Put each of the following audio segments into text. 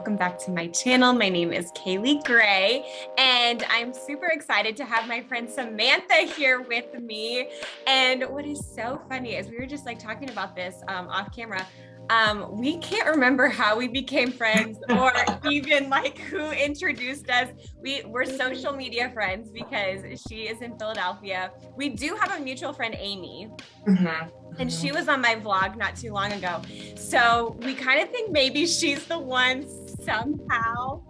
welcome back to my channel. My name is Kaley Gray, and I'm super excited to have my friend Samantha here with me. And what is so funny is we were just like talking about this off camera. We can't remember how we became friends or even like who introduced us. We're social media friends because she is in Philadelphia. We do have a mutual friend, Amy. And she was on my vlog not too long ago. So we kind of think maybe she's the one somehow.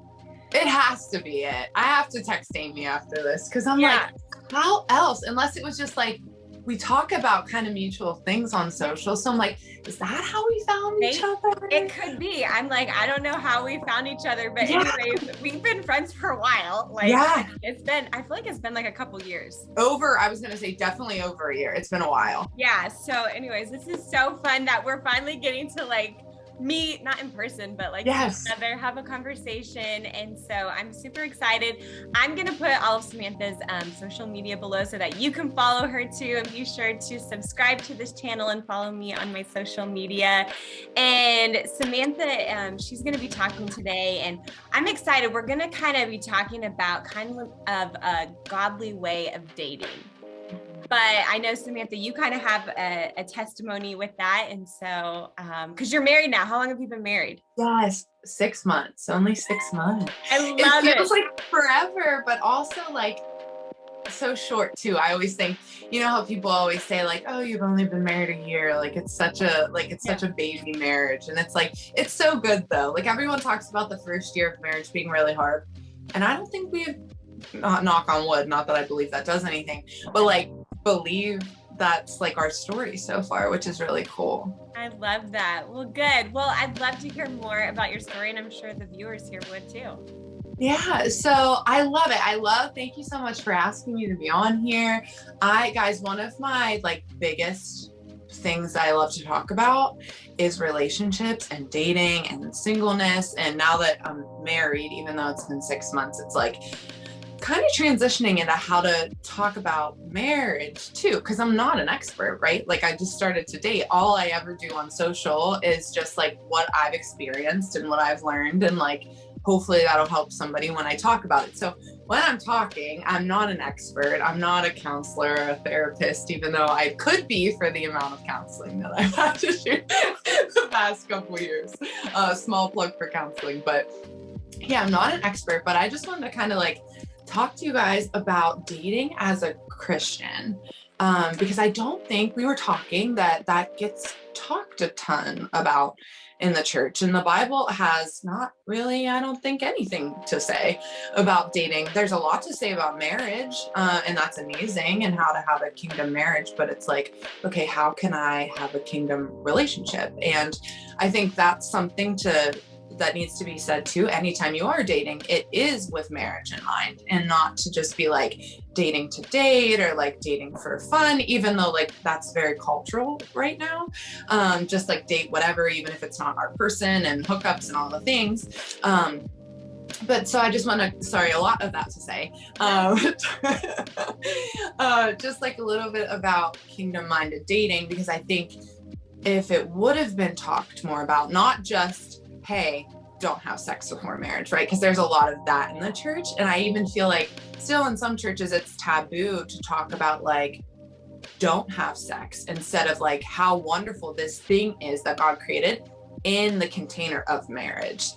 It has to be it. I have to text Amy after this because I'm like, how else? Unless it was just like, we talk about kind of mutual things on social. So I'm like, is that how we found each other? It could be. I'm like, I don't know how we found each other, but anyways, we've been friends for a while. Like it's been, I feel like it's been like a couple years. I was going to say definitely over a year. It's been a while. Yeah. So anyways, this is so fun that we're finally getting to like meet, not in person, but like together, have a conversation. And so I'm super excited. I'm going to put all of Samantha's social media below so that you can follow her too. And be sure to subscribe to this channel and follow me on my social media. And Samantha, she's going to be talking today, and I'm excited. We're going to kind of be talking about kind of a godly way of dating. But I know, Samantha, you kind of have a testimony with that. And so, because you're married now, how long have you been married? Yes, 6 months, only 6 months. I love it. It feels like forever, but also like so short too. I always think, you know how people always say like, oh, you've only been married a year. Like it's such a baby marriage. And it's like, it's so good though. Like everyone talks about the first year of marriage being really hard. And I don't think we've, knock on wood, not that I believe that does anything, but like, believe that's like our story so far, which is really cool. I love that. Well, good. Well, I'd love to hear more about your story, and I'm sure the viewers here would too. Yeah, so I love it. Thank you so much for asking me to be on here. Guys, one of my like biggest things I love to talk about is relationships and dating and singleness. And now that I'm married, even though it's been 6 months, it's like kind of transitioning into how to talk about marriage too, because I'm not an expert, right? Like I just started to date. All I ever do on social is just like what I've experienced and what I've learned, and like hopefully that'll help somebody when I talk about it. So when I'm talking, I'm not an expert. I'm not a counselor or a therapist, even though I could be for the amount of counseling that I've had to do the past couple years. Small plug for counseling, but yeah, I'm not an expert, but I just wanted to kind of like talk to you guys about dating as a Christian, because I don't think we were talking that gets talked a ton about in the church, and the Bible has not really, I don't think, anything to say about dating. There's a lot to say about marriage, and that's amazing, and how to have a kingdom marriage, but it's like, okay, how can I have a kingdom relationship? And I think that's something that needs to be said too. Anytime you are dating, it is with marriage in mind, and not to just be like dating to date or like dating for fun, even though like that's very cultural right now. Just like date whatever, even if it's not our person, and hookups and all the things. But so I just want to, a lot of that to say, just like a little bit about kingdom-minded dating, because I think if it would have been talked more about, not just, hey, don't have sex before marriage, right? Because there's a lot of that in the church. And I even feel like still in some churches, it's taboo to talk about like, don't have sex, instead of like how wonderful this thing is that God created in the container of marriage.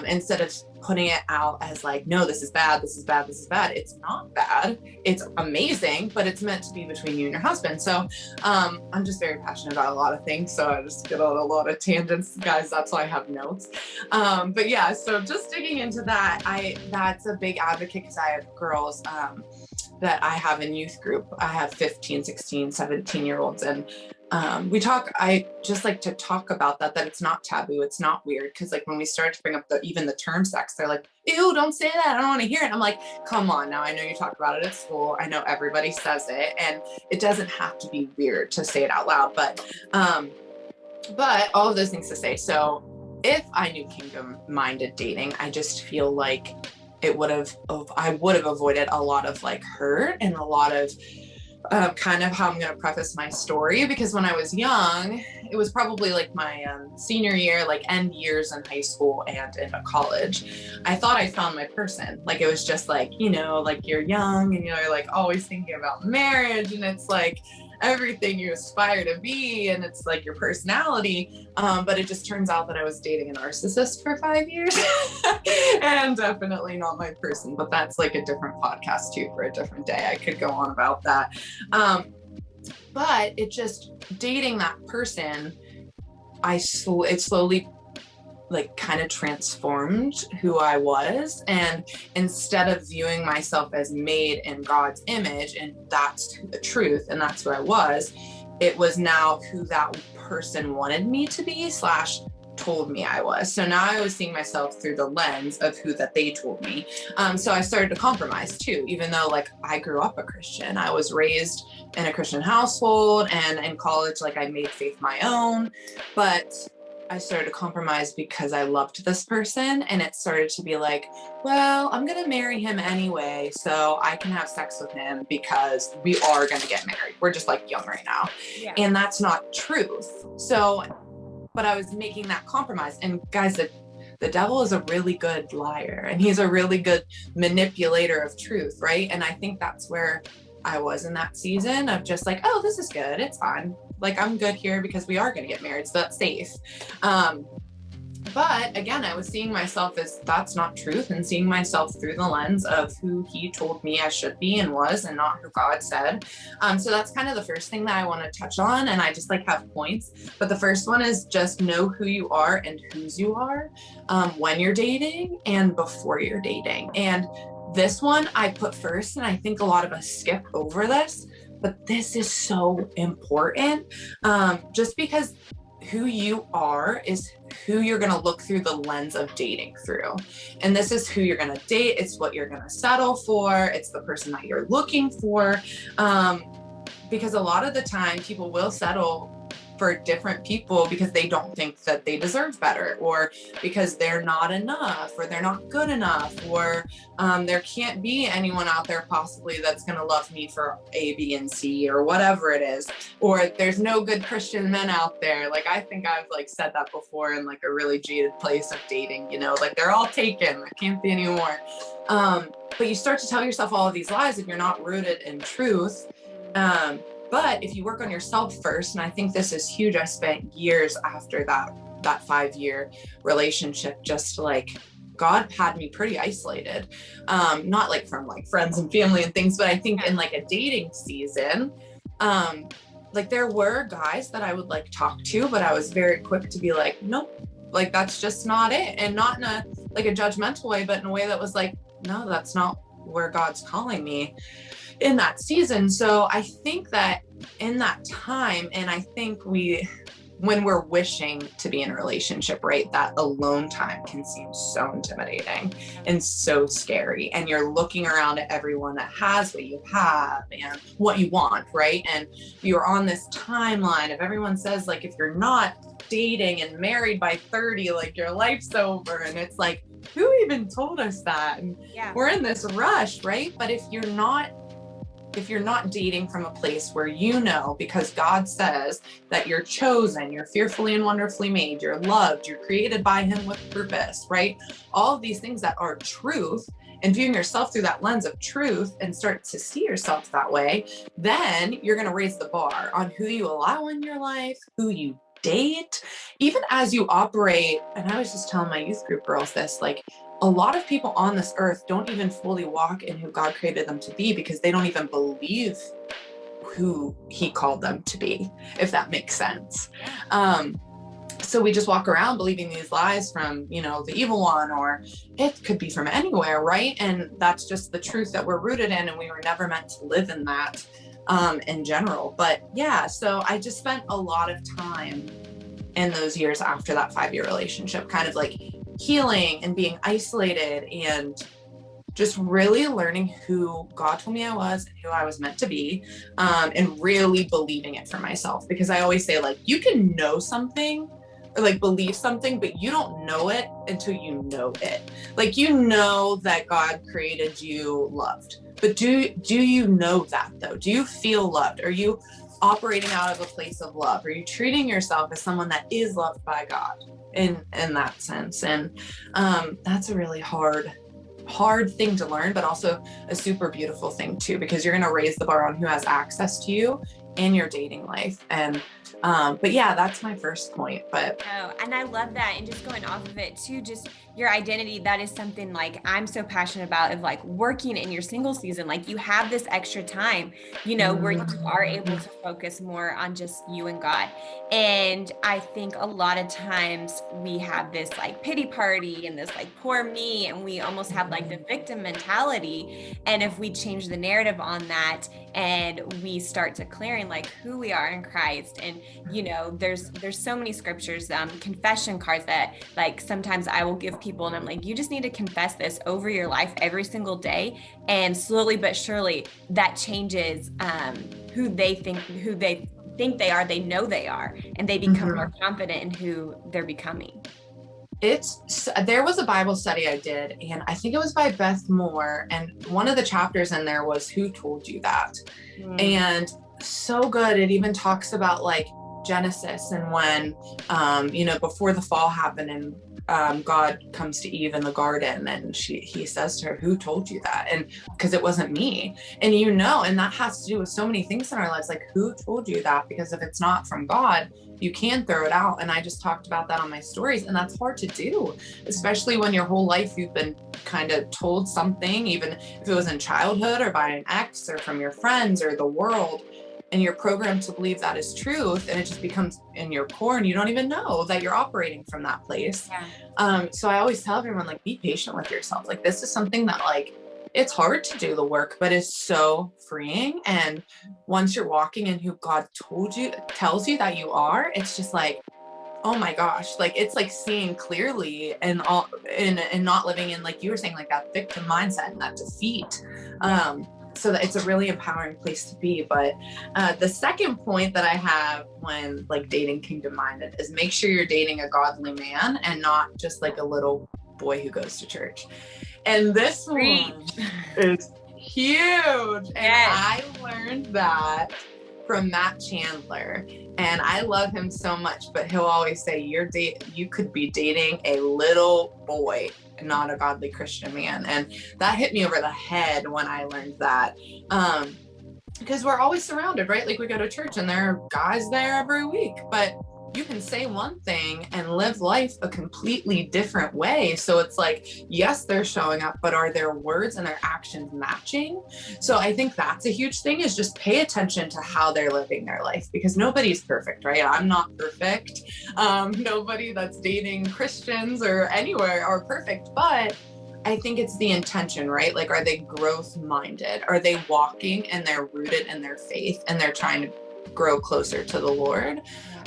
Instead of putting it out as like, no, this is bad, this is bad, this is bad. It's not bad. It's amazing, but it's meant to be between you and your husband. So I'm just very passionate about a lot of things. So I just get on a lot of tangents, guys. That's why I have notes. But yeah, so just digging into that, that's a big advocate, because I have girls that I have in youth group. I have 15, 16, 17-year-olds, and I just like to talk about that it's not taboo. It's not weird. Cause like when we start to bring up even the term sex, they're like, ew, don't say that. I don't want to hear it. I'm like, come on now. I know you talk about it at school. I know everybody says it, and it doesn't have to be weird to say it out loud, but all of those things to say. So if I knew kingdom-minded dating, I just feel like I would have avoided a lot of like hurt and a lot of kind of how I'm going to preface my story, because when I was young, it was probably like my senior year, like end years in high school and into college, I thought I found my person. Like, it was just like, you know, like you're young and you're like always thinking about marriage, and it's like everything you aspire to be, and it's like your personality. But it just turns out that I was dating a narcissist for 5 years and definitely not my person, but that's like a different podcast too for a different day. I could go on about that. But it just, dating that person, it slowly like kind of transformed who I was. And instead of viewing myself as made in God's image, and that's the truth, and that's who I was, it was now who that person wanted me to be / told me I was. So now I was seeing myself through the lens of who that they told me. So I started to compromise too, even though like I grew up a Christian. I was raised in a Christian household, and in college, like I made faith my own, but I started to compromise because I loved this person, and it started to be like, well, I'm going to marry him anyway, so I can have sex with him because we are going to get married. We're just like young right now. Yeah. And that's not truth. So, but I was making that compromise. And guys, the devil is a really good liar, and he's a really good manipulator of truth, right? And I think that's where I was in that season of just like, oh, this is good. It's fine. Like, I'm good here because we are going to get married, so that's safe. But again, I was seeing myself as that's not truth, and seeing myself through the lens of who he told me I should be and was, and not who God said. So that's kind of the first thing that I want to touch on. And I just like have points, but the first one is just know who you are and whose you are when you're dating and before you're dating. And this one I put first, and I think a lot of us skip over this, but this is so important, just because who you are is who you're going to look through the lens of dating through. And this is who you're going to date. It's what you're going to settle for. It's the person that you're looking for. Because a lot of the time people will settle for different people because they don't think that they deserve better, or because they're not enough, or they're not good enough, or there can't be anyone out there possibly that's going to love me for A, B, and C, or whatever it is, or there's no good Christian men out there. Like, I think I've like said that before in like a really jaded place of dating, you know, like they're all taken, there can't be any more. But you start to tell yourself all of these lies if you're not rooted in truth. But if you work on yourself first, and I think this is huge, I spent years after that 5-year relationship, just like God had me pretty isolated, not like from like friends and family and things, but I think in like a dating season, like there were guys that I would like talk to, but I was very quick to be like, nope, like that's just not it. And not in a like a judgmental way, but in a way that was like, no, that's not where God's calling me in that season. So I think that in that time, and I think when we're wishing to be in a relationship, right, that alone time can seem so intimidating and so scary. And you're looking around at everyone that has what you have and what you want, right? And you're on this timeline of everyone says, like, if you're not dating and married by 30, like your life's over. And it's like, who even told us that? And we're in this rush, right? But if you're not dating from a place where you know, because God says that you're chosen, you're fearfully and wonderfully made, you're loved, you're created by him with purpose, right? All of these things that are truth, and viewing yourself through that lens of truth and start to see yourself that way, then you're going to raise the bar on who you allow in your life, who you date, even as you operate. And I was just telling my youth group girls this, like, a lot of people on this earth don't even fully walk in who God created them to be because they don't even believe who he called them to be, if that makes sense. So we just walk around believing these lies from, you know, the evil one, or it could be from anywhere, right? And that's just the truth that we're rooted in, and we were never meant to live in that in general. But yeah, so I just spent a lot of time in those years after that 5-year relationship, kind of like healing and being isolated and just really learning who God told me I was and who I was meant to be, and really believing it for myself. Because I always say, like, you can know something or like believe something, but you don't know it until you know it. Like, you know that God created you loved, But do you know that though? Do you feel loved? Are you operating out of a place of love? Are you treating yourself as someone that is loved by God in that sense? And that's a really hard thing to learn, but also a super beautiful thing too, because you're going to raise the bar on who has access to you in your dating life. And but yeah, that's my first point. But and I love that. And just going off of it too, just your identity, that is something like I'm so passionate about, of like working in your single season. Like you have this extra time, you know, where you are able to focus more on just you and God. And I think a lot of times we have this like pity party and this like poor me, and we almost have like the victim mentality. And if we change the narrative on that and we start declaring like who we are in Christ, and you know, there's so many scriptures, confession cards that like sometimes I will give people, and I'm like, you just need to confess this over your life every single day, and slowly but surely that changes who they think they are, they know they are, and they become more confident in who they're becoming. There was a Bible study I did, and I think it was by Beth Moore, and one of the chapters in there was Who Told You That? And so good. It even talks about like Genesis, and when you know, before the fall happened, and God comes to Eve in the garden, and he says to her, who told you that? And because it wasn't me. And you know, and that has to do with so many things in our lives, like who told you that? Because if it's not from God, you can throw it out. And I just talked about that on my stories, and that's hard to do, especially when your whole life you've been kind of told something, even if it was in childhood or by an ex or from your friends or the world, and you're programmed to believe that is truth, and it just becomes in your core, and you don't even know that you're operating from that place. So I always tell everyone, like, be patient with yourself. Like, this is something that, like, it's hard to do the work, but it's so freeing. And once you're walking in who God tells you that you are, it's just like, oh my gosh, like, it's like seeing clearly, and not living in, like you were saying, like that victim mindset and that defeat. So that it's a really empowering place to be. But the second point that I have when like dating Kingdom Minded is make sure you're dating a godly man and not just like a little boy who goes to church. And this one is huge. And I learned that from Matt Chandler, and I love him so much, but he'll always say you could be dating a little boy, not a godly Christian man. And that hit me over the head when I learned that, because we're always surrounded, right? Like, we go to church and there are guys there every week, but you can say one thing and live life a completely different way. So it's like, yes, they're showing up, but are their words and their actions matching? So I think that's a huge thing, is just pay attention to how they're living their life, because nobody's perfect, right? I'm not perfect. Nobody that's dating Christians or anywhere are perfect, but I think it's the intention, right? Like, are they growth minded? Are they walking and they're rooted in their faith and they're trying to grow closer to the Lord?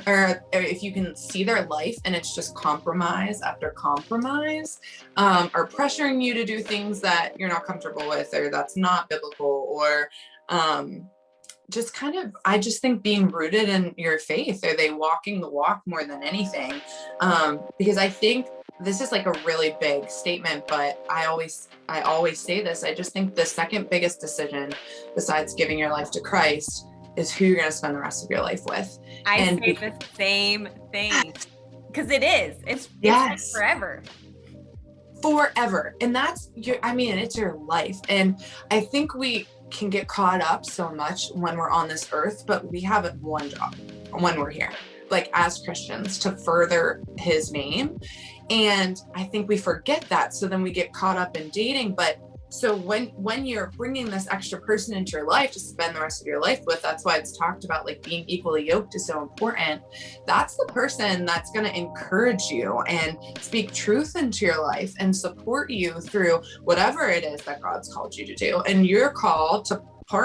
Or if you can see their life and it's just compromise after compromise, or pressuring you to do things that you're not comfortable with, or that's not biblical, or just kind of, I just think being rooted in your faith. Are they walking the walk more than anything? Because I think this is like a really big statement, but I always say this. I just think the second biggest decision besides giving your life to Christ is who you're going to spend the rest of your life with. I say the same thing, because it's like forever. And that's it's your life. And I think we can get caught up so much when we're on this earth, but we have one job when we're here, like as Christians, to further his name. And I think we forget that. So then we get caught up in dating. But so when you're bringing this extra person into your life to spend the rest of your life with, that's why it's talked about, like, being equally yoked is so important. That's the person that's going to encourage you and speak truth into your life and support you through whatever it is that God's called you to do. And you're called to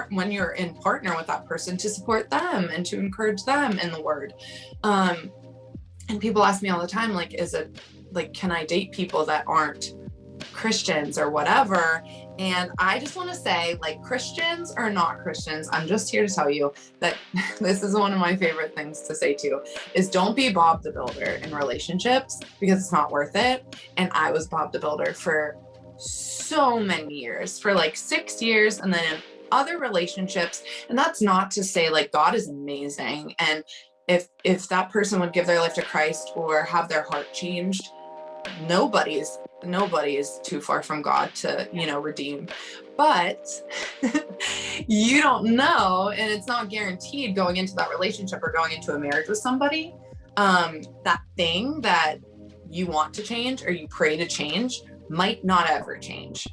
when you're in partner with that person, to support them and to encourage them in the word. And people ask me all the time, like, can I date people that aren't Christians or whatever? And I just want to say, like, Christians or not Christians, I'm just here to tell you that this is one of my favorite things to say too, is don't be Bob the Builder in relationships, because it's not worth it. And I was Bob the Builder for so many years, for like 6 years, and then in other relationships. And that's not to say like God is amazing. And if that person would give their life to Christ or have their heart changed, nobody is too far from God to, you know, redeem. But you don't know, and it's not guaranteed going into that relationship or going into a marriage with somebody, that thing that you want to change or you pray to change might not ever change.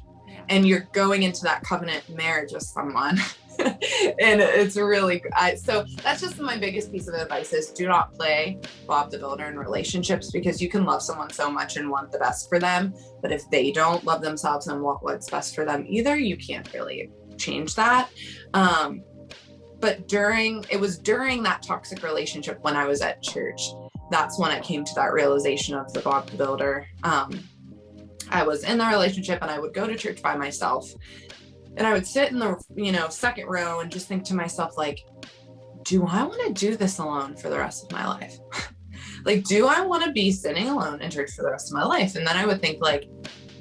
And you're going into that covenant marriage with someone. And it's really, so that's just my biggest piece of advice is do not play Bob the Builder in relationships, because you can love someone so much and want the best for them. But if they don't love themselves and want what's best for them either, you can't really change that. But it was during that toxic relationship when I was at church, that's when it came to that realization of the Bob the Builder. I was in the relationship and I would go to church by myself, and I would sit in the, you know, second row and just think to myself, like, do I want to do this alone for the rest of my life? Like, do I want to be sitting alone in church for the rest of my life? And then I would think, like,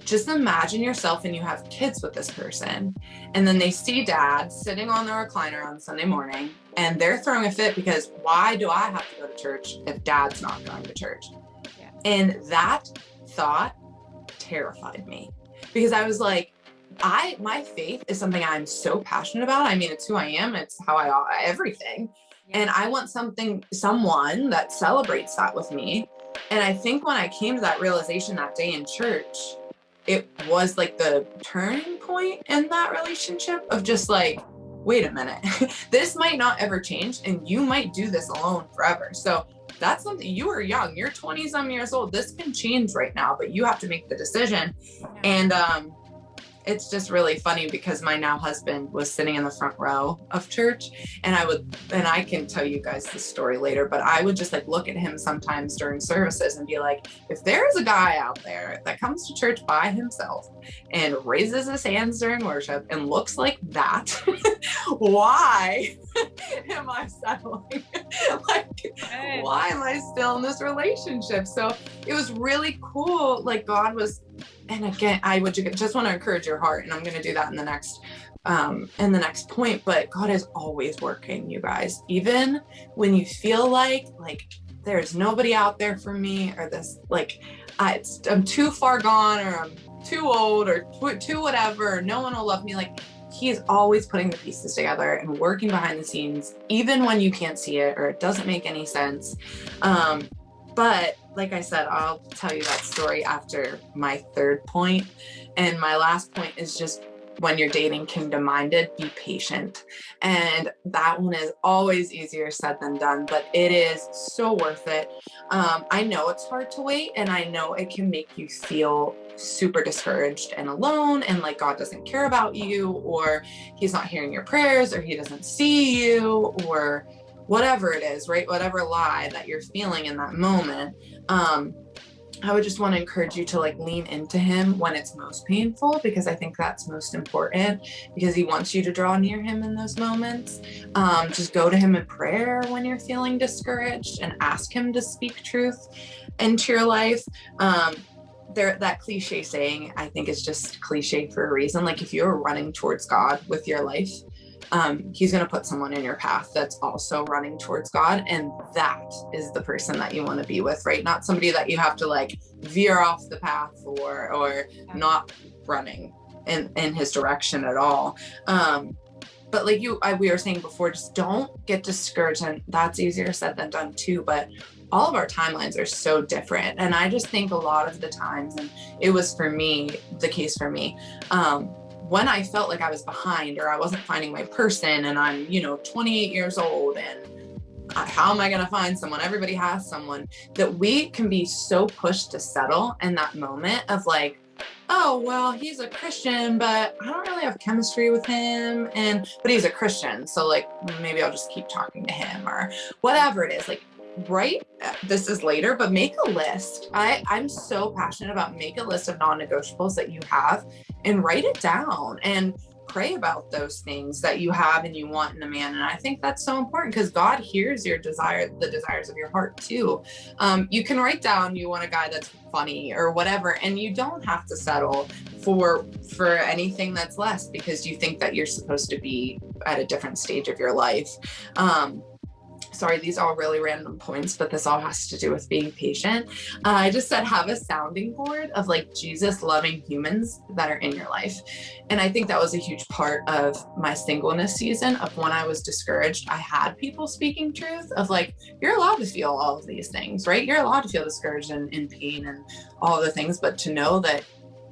just imagine yourself and you have kids with this person, and then they see dad sitting on the recliner on Sunday morning and they're throwing a fit because why do I have to go to church if dad's not going to church? Yeah. And that thought terrified me, because I was like, my faith is something I'm so passionate about. I mean, it's who I am. It's how everything. Yeah. And I want someone that celebrates that with me. And I think when I came to that realization that day in church, it was like the turning point in that relationship of just like, wait a minute, this might not ever change, and you might do this alone forever. So that's something, you are young, you're 20-some years old. This can change right now, but you have to make the decision. And it's just really funny because my now husband was sitting in the front row of church, and I can tell you guys the story later, but I would just like look at him sometimes during services and be like, if there's a guy out there that comes to church by himself and raises his hands during worship and looks like that, why am I settling? Like, why am I still in this relationship? So it was really cool. Like God was, and again, I would just want to encourage your heart, and I'm going to do that in the next point, but God is always working, you guys, even when you feel like there's nobody out there for me, or this, like, I'm too far gone, or I'm too old, or too whatever, or no one will love me. Like, he is always putting the pieces together and working behind the scenes, even when you can't see it or it doesn't make any sense. But like I said, I'll tell you that story after my third point. And my last point is just, when you're dating Kingdom Minded, be patient. And that one is always easier said than done, but it is so worth it. I know it's hard to wait, and I know it can make you feel super discouraged and alone, and like God doesn't care about you, or he's not hearing your prayers, or he doesn't see you, or whatever it is, right? Whatever lie that you're feeling in that moment. I would just want to encourage you to like lean into him when it's most painful, because I think that's most important, because he wants you to draw near him in those moments. Just go to him in prayer when you're feeling discouraged and ask him to speak truth into your life. That cliche saying, I think, is just cliche for a reason. Like, if you're running towards God with your life, he's going to put someone in your path that's also running towards God. And that is the person that you want to be with, right? Not somebody that you have to like veer off the path or not running in his direction at all. But like we were saying before, just don't get discouraged. And that's easier said than done too. But all of our timelines are so different. And I just think a lot of the times, and it was the case for me, when I felt like I was behind or I wasn't finding my person, and I'm, 28 years old, and how am I going to find someone? Everybody has someone. That we can be so pushed to settle in that moment of like, oh, well, he's a Christian, but I don't really have chemistry with him. But he's a Christian. So like, maybe I'll just keep talking to him, or whatever it is. Like, right? This is later, but make a list. I'm so passionate about make a list of non-negotiables that you have and write it down and pray about those things that you have and you want in a man. And I think that's so important because God hears your desire, the desires of your heart too. You can write down you want a guy that's funny or whatever, and you don't have to settle for anything that's less because you think that you're supposed to be at a different stage of your life. Sorry, these are all really random points, but this all has to do with being patient. I just said, have a sounding board of like Jesus loving humans that are in your life. And I think that was a huge part of my singleness season of when I was discouraged. I had people speaking truth of like, you're allowed to feel all of these things, right? You're allowed to feel discouraged and in pain and all of the things, but to know that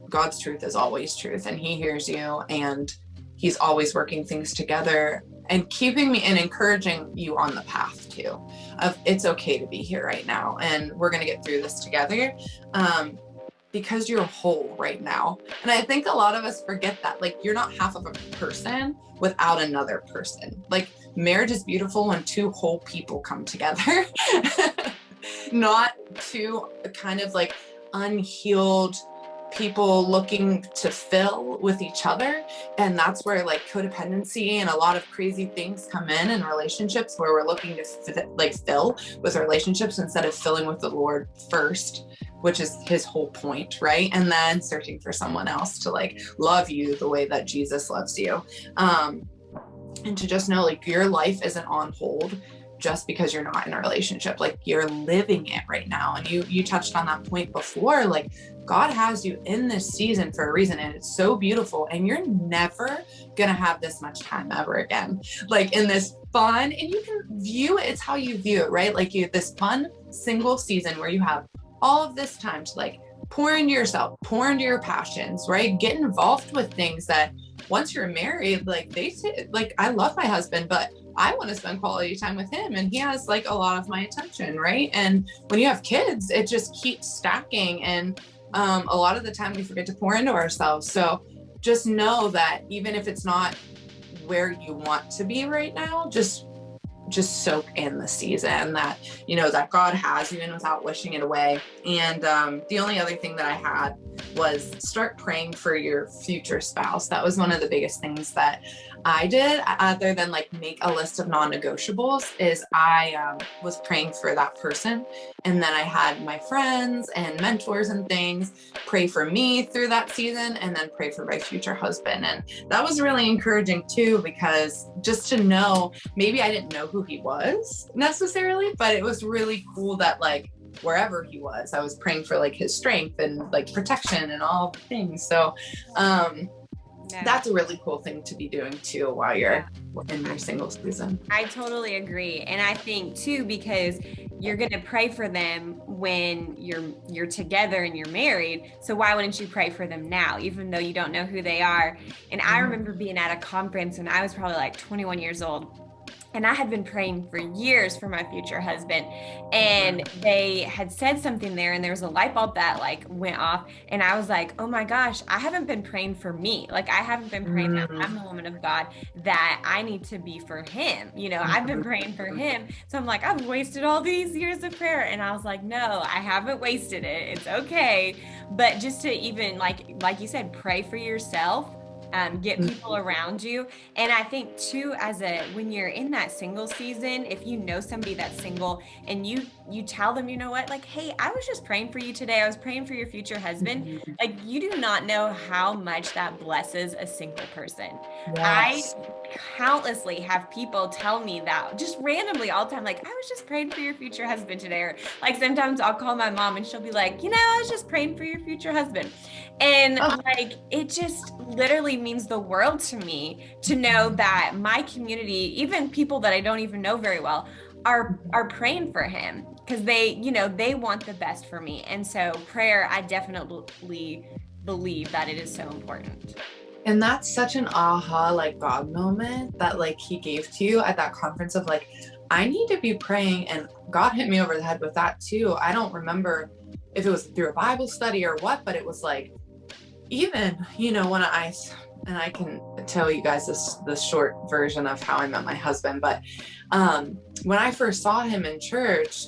God's truth is always truth and he hears you and he's always working things together and keeping me and encouraging you on the path too of it's okay to be here right now. And we're going to get through this together because you're whole right now. And I think a lot of us forget that, like, you're not half of a person without another person. Like marriage is beautiful when two whole people come together, not two kind of like unhealed people looking to fill with each other. And that's where like codependency and a lot of crazy things come in relationships where we're looking to fill with relationships instead of filling with the Lord first, which is his whole point, right? And then searching for someone else to like love you the way that Jesus loves you. And to just know like your life isn't on hold just because you're not in a relationship, like you're living it right now. And you touched on that point before, like God has you in this season for a reason. And it's so beautiful. And you're never going to have this much time ever again, like in this fun, and you can view it, it's how you view it, right? Like you have this fun single season where you have all of this time to like pour into yourself, pour into your passions, right? Get involved with things that once you're married, like they say, like, I love my husband, but I want to spend quality time with him and he has like a lot of my attention, right? And when you have kids, it just keeps stacking. And a lot of the time we forget to pour into ourselves. So just know that even if it's not where you want to be right now, just soak in the season that, you know, that God has you in without wishing it away. And the only other thing that I had was start praying for your future spouse. That was one of the biggest things that I did, other than like make a list of non-negotiables, is I was praying for that person. And then I had my friends and mentors and things pray for me through that season, and then pray for my future husband. And that was really encouraging too, because just to know, maybe I didn't know who he was necessarily, but it was really cool that like wherever he was, I was praying for like his strength and like protection and all the things. So that's a really cool thing to be doing too while you're in your single season. I totally agree. And I think too, because you're going to pray for them when you're together and you're married. So why wouldn't you pray for them now, even though you don't know who they are? And I remember being at a conference when I was probably like 21 years old. And I had been praying for years for my future husband, and they had said something there, and there was a light bulb that like went off, and I was like, oh my gosh, I haven't been praying for me. Like I haven't been praying that I'm the woman of God, that I need to be for him. You know, I've been praying for him. So I'm like, I've wasted all these years of prayer. And I was like, no, I haven't wasted it. It's okay. But just to even like you said, pray for yourself. Get people around you. And I think too, when you're in that single season, if you know somebody that's single and you tell them, you know what, like, hey, I was just praying for you today. I was praying for your future husband. Like, you do not know how much that blesses a single person. Yes. I countlessly have people tell me that just randomly all the time, like, I was just praying for your future husband today. Or like sometimes I'll call my mom and she'll be like, you know, I was just praying for your future husband. And like, it just literally means the world to me to know that my community, even people that I don't even know very well, are praying for him, because they want the best for me. And so prayer, I definitely believe that it is so important. And that's such an aha, like God moment that like he gave to you at that conference of like, I need to be praying. And God hit me over the head with that too. I don't remember if it was through a Bible study or what, but it was like, even, you know, when I can tell you guys this short version of how I met my husband, but when I first saw him in church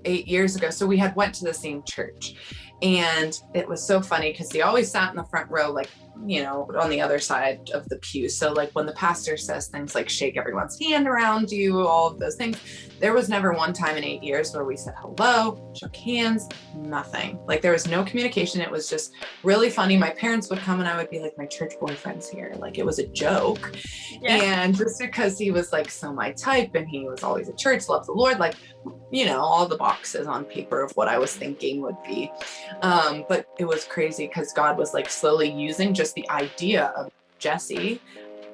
8 years ago, so we had went to the same church, And it was so funny because he always sat in the front row, like, you know, on the other side of the pew. So like when the pastor says things like shake everyone's hand around you, all of those things, there was never one time in 8 years where we said hello, shook hands, nothing. Like there was no communication. It was just really funny. My parents would come and I would be like, my church boyfriend's here. Like it was a joke. Yeah. And just because he was like so my type and he was always at church, loved the Lord, like, you know, all the boxes on paper of what I was thinking would be. But it was crazy because God was like slowly using just the idea of Jesse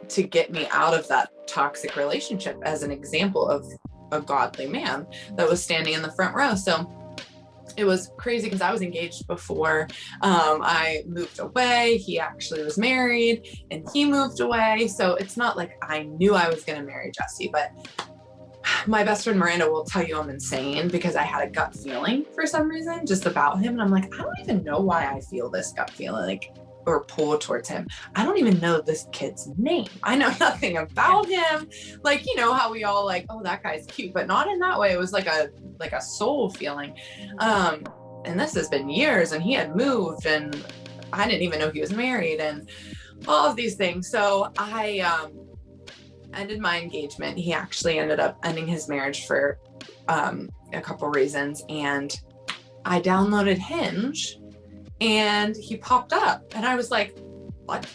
to get me out of that toxic relationship as an example of a godly man that was standing in the front row. So it was crazy because I was engaged before I moved away. He actually was married and he moved away. So it's not like I knew I was going to marry Jesse, but my best friend Miranda will tell you I'm insane because I had a gut feeling for some reason just about him. And I'm like, I don't even know why I feel this gut feeling like or pull towards him. I don't even know this kid's name. I know nothing about him. Like, you know how we all like, oh, that guy's cute, but not in that way. It was like a soul feeling. And this has been years and he had moved and I didn't even know he was married and all of these things. So I ended my engagement. He actually ended up ending his marriage for a couple reasons. And I downloaded Hinge and he popped up and I was like, what?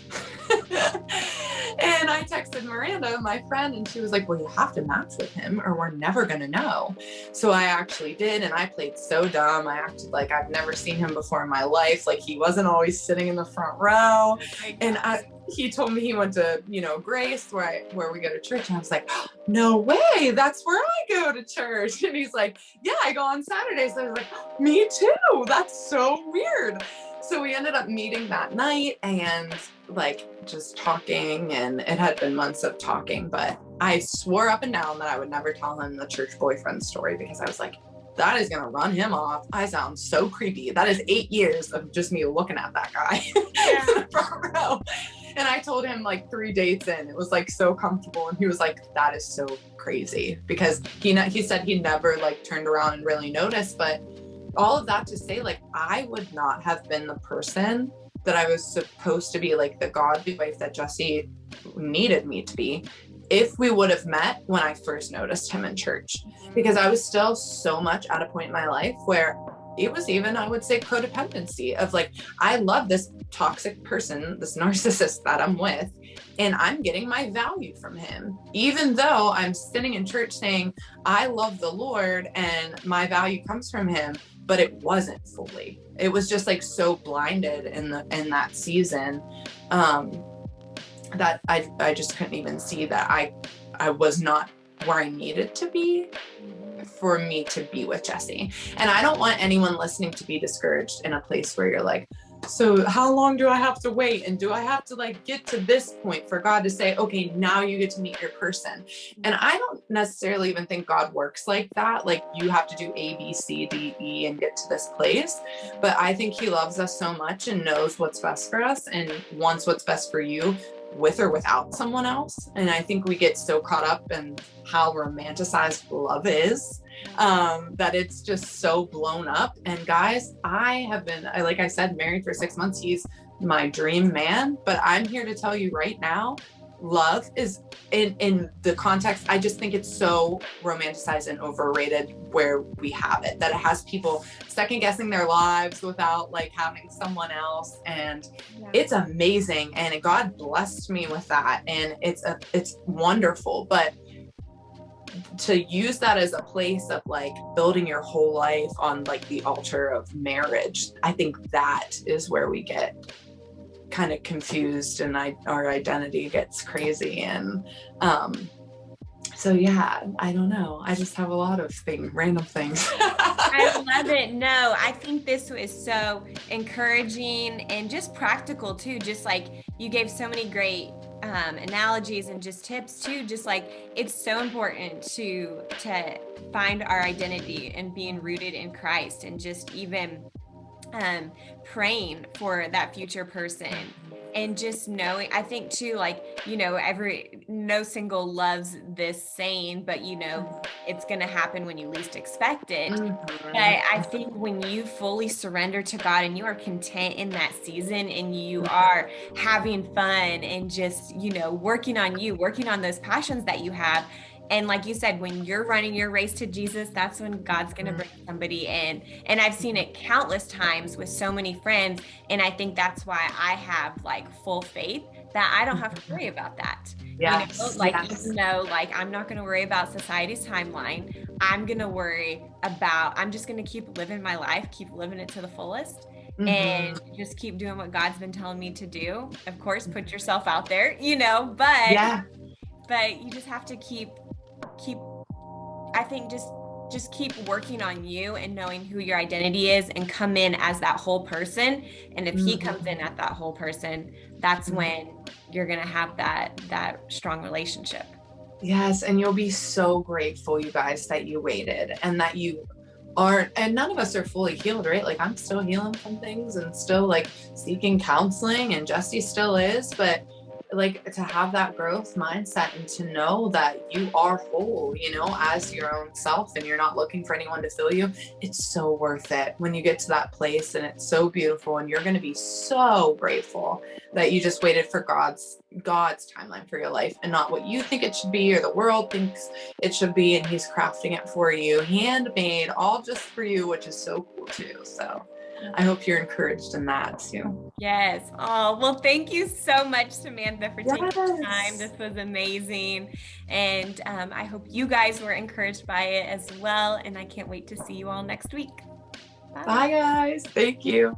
And I texted Miranda, my friend, and she was like, well, you have to match with him or we're never going to know. So I actually did. And I played so dumb. I acted like I've never seen him before in my life. Like he wasn't always sitting in the front row. And he told me he went to, you know, Grace where we go to church. And I was like, oh, no way. That's where I go to church. And he's like, yeah, I go on Saturdays. I was like, oh, me too. That's so weird. So we ended up meeting that night and like just talking, and it had been months of talking, but I swore up and down that I would never tell him the church boyfriend story because I was like, that is going to run him off. I sound so creepy. That is 8 years of just me looking at that guy in the front row. And I told him like 3 dates in, it was like so comfortable. And he was like, that is so crazy because he said he never like turned around and really noticed, but all of that to say, like, I would not have been the person that I was supposed to be, like the godly wife that Jesse needed me to be, if we would have met when I first noticed him in church, because I was still so much at a point in my life where it was even, I would say, codependency of like, I love this toxic person, this narcissist that I'm with, and I'm getting my value from him, even though I'm sitting in church saying, I love the Lord and my value comes from him, but it wasn't fully. It was just like so blinded in that season that I just couldn't even see that I was not where I needed to be for me to be with Jesse. And I don't want anyone listening to be discouraged in a place where you're like, so how long do I have to wait? And do I have to like get to this point for God to say, okay, now you get to meet your person? And I don't necessarily even think God works like that. Like you have to do A, B, C, D, E and get to this place. But I think he loves us so much and knows what's best for us and wants what's best for you with or without someone else. And I think we get so caught up in how romanticized love is, that it's just so blown up. And guys, I have been, like I said, married for 6 months. He's my dream man, but I'm here to tell you right now, love is in the context. I just think it's so romanticized and overrated where we have it, that it has people second guessing their lives without like having someone else. And it's amazing. And God blessed me with that. And it's wonderful, but to use that as a place of like building your whole life on like the altar of marriage, I think that is where we get kind of confused and our identity gets crazy. And so yeah, I don't know. I just have a lot of random things. I love it. No, I think this was so encouraging and just practical too. Just like you gave so many great analogies and just tips too. Just like it's so important to find our identity and being rooted in Christ, and just even praying for that future person And just knowing, I think too, like, you know, no single loves this saying, but you know, it's going to happen when you least expect it. But I think when you fully surrender to God and you are content in that season and you are having fun and just, you know, working on those passions that you have. And like you said, when you're running your race to Jesus, that's when God's going to bring somebody in. And I've seen it countless times with so many friends. And I think that's why I have like full faith that I don't have to worry about that. Yes. You know, like, even though like, I'm not going to worry about society's timeline. I'm just going to keep living my life, keep living it to the fullest. And just keep doing what God's been telling me to do. Of course, put yourself out there, you know, but you just have to keep I think just keep working on you and knowing who your identity is and come in as that whole person. And if he comes in at that whole person, that's when you're going to have that strong relationship. Yes. And you'll be so grateful, you guys, that you waited and that you aren't, and none of us are fully healed, right? Like I'm still healing from things and still like seeking counseling, and Jesse still is, but like to have that growth mindset and to know that you are whole, you know, as your own self, and you're not looking for anyone to fill you. It's so worth it when you get to that place, and it's so beautiful, and you're going to be so grateful that you just waited for God's timeline for your life and not what you think it should be or the world thinks it should be. And he's crafting it for you, handmade, all just for you, which is so cool too. So I hope you're encouraged in that too. Yes. Oh, well, thank you so much, Samantha, for taking the time. This was amazing. And I hope you guys were encouraged by it as well. And I can't wait to see you all next week. Bye guys. Thank you.